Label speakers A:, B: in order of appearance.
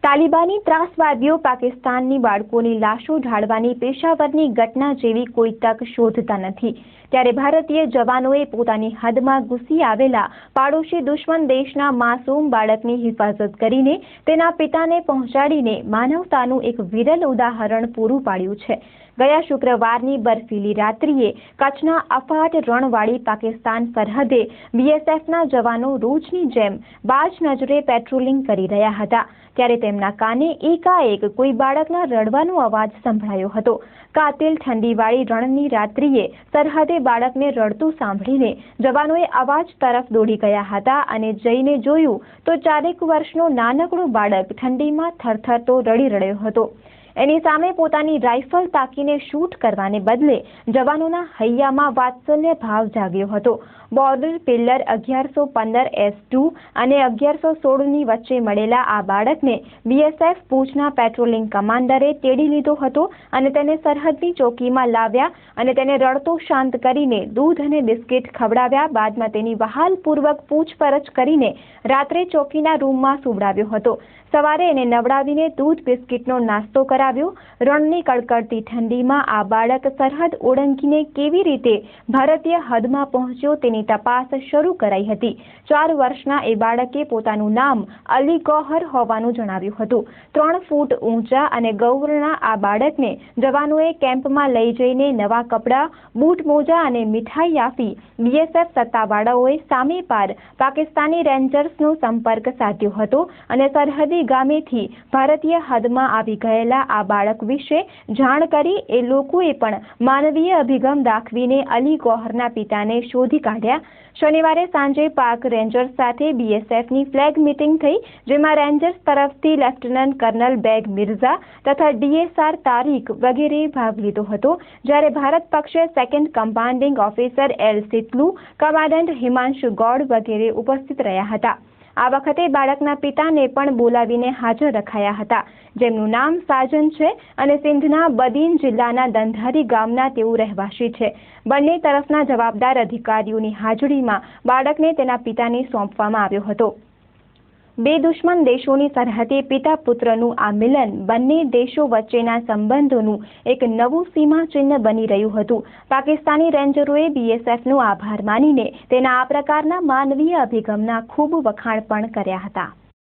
A: તાલિબાની ત્રાસવાદીઓ પાકિસ્તાનની બાળકોની લાશો ઢાળવાની પેશાવરની ઘટના જેવી કોઈ તક શોધતા નથી, ત્યારે ભારતીય જવાનોએ પોતાની હદમાં ઘૂસી આવેલા પાડોશી દુશ્મન દેશના માસૂમ બાળકની હિફાજત કરીને તેના પિતાને પહોંચાડીને માનવતાનું એક વિરલ ઉદાહરણ પૂરું પાડ્યું છે। ગયા શુક્રવારની બર્ફીલી રાત્રિએ કચ્છના અફાટ રણવાળી પાકિસ્તાન સરહદે બીએસએફના જવાનો રોજની જેમ બાજ નજરે પેટ્રોલિંગ કરી રહ્યા હતા, ત્યારે તેમના કાને એકાએક કોઈ બાળકના રડવાનો અવાજ સંભળાયો હતો। કાતિલ ઠંડીવાળી રણની રાત્રિએ સરહદે બાળકને રડતું સાંભળીને જવાનોએ અવાજ તરફ દોડી ગયા હતા અને જઈને જોયું તો 4 વર્ષનો નાનકડો બાળક ઠંડીમાં થરથરતો રડી રહ્યો હતો। એની સામે પોતાની રાઇફલ તાકીને શૂટ કરવાને બદલે જવાનોના હૈયામાં વાત્સલ્ય ભાવ જાગ્યો હતો। બોર્ડર પિલ્લર 1115S2 અને 1116ની વચ્ચે મળેલા આ બાળકને બીએસએફ ભુજના પેટ્રોલિંગ કમાન્ડરે તેડી લીધો હતો અને તેને સરહદની ચોકીમાં લાવ્યા અને તેને રડતો શાંત કરીને દૂધ અને બિસ્કિટ ખવડાવ્યા બાદમાં તેની વહાલપૂર્વક પૂછપરછ કરીને રાત્રે ચોકીના રૂમમાં સુવડાવ્યો હતો। સવારે એને નવડાવીને દૂધ બિસ્કિટનો નાસ્તો કરાવ્યો। રણની કડકડતી ઠંડીમાં આ બાળક સરહદ ઓળંગીને કેવી રીતે ભારતીય હદમાં પહોંચ્યો તેની તપાસ શરૂ કરાઈ હતી। 4 વર્ષના એ બાળકે પોતાનું નામ અલી ગૌહર હોવાનું જણાવ્યું હતું। 3 ફૂટ ઊંચા અને ગૌરના આ બાળકને જવાનોએ કેમ્પમાં લઈ જઈને નવા કપડાં, બૂટ મોજા અને મીઠાઈ આપી બીએસએફ સત્તાવાળાઓએ સામે પાર પાકિસ્તાની રેન્જર્સનો સંપર્ક સાધ્યો હતો અને સરહદી ગામેથી ભારતીય હદમાં આવી ગયેલા આ બાળક વિશે જાણ કરી એ લોકોએ પણ માનવીય અભિગમ દાખવીને અલી ગૌહરના પિતાને શોધી કાઢ્યા। શનિવારે સાંજે પાક રેન્જર્સ સાથે બીએસએફની ફ્લેગ મીટિંગ થઈ, જેમાં રેન્જર્સ તરફથી લેફ્ટનન્ટ કર્નલ બેગ મિર્ઝા તથા ડીએસઆર તારીક વગેરેએ ભાગ લીધો હતો, જ્યારે ભારત પક્ષે second commanding officer L Sitalu, commandant Himanshu Gaud વગેરે ઉપસ્થિત રહ્યા હતા। આ વખતે બાળકના પિતાને પણ બોલાવીને હાજર રખાયા હતા, જેમનું નામ સાજન છે અને સિંધના બદીન જિલ્લાના દંધારી ગામના તેઓ રહેવાસી છે। બંને તરફના જવાબદાર અધિકારીઓની હાજરીમાં બાળકને તેના પિતાને સોંપવામાં આવ્યો હતો। બે દુશ્મન દેશોની સરહદે પિતા પુત્રનું આ મિલન બંને દેશો વચ્ચેના સંબંધોનું એક નવું સીમાચિહ્ન બની રહ્યું હતું। પાકિસ્તાની રેન્જરોએ બીએસએફનો આભાર માનીને તેના આ પ્રકારના માનવીય અભિગમના ખૂબ વખાણ પણ કર્યા હતા।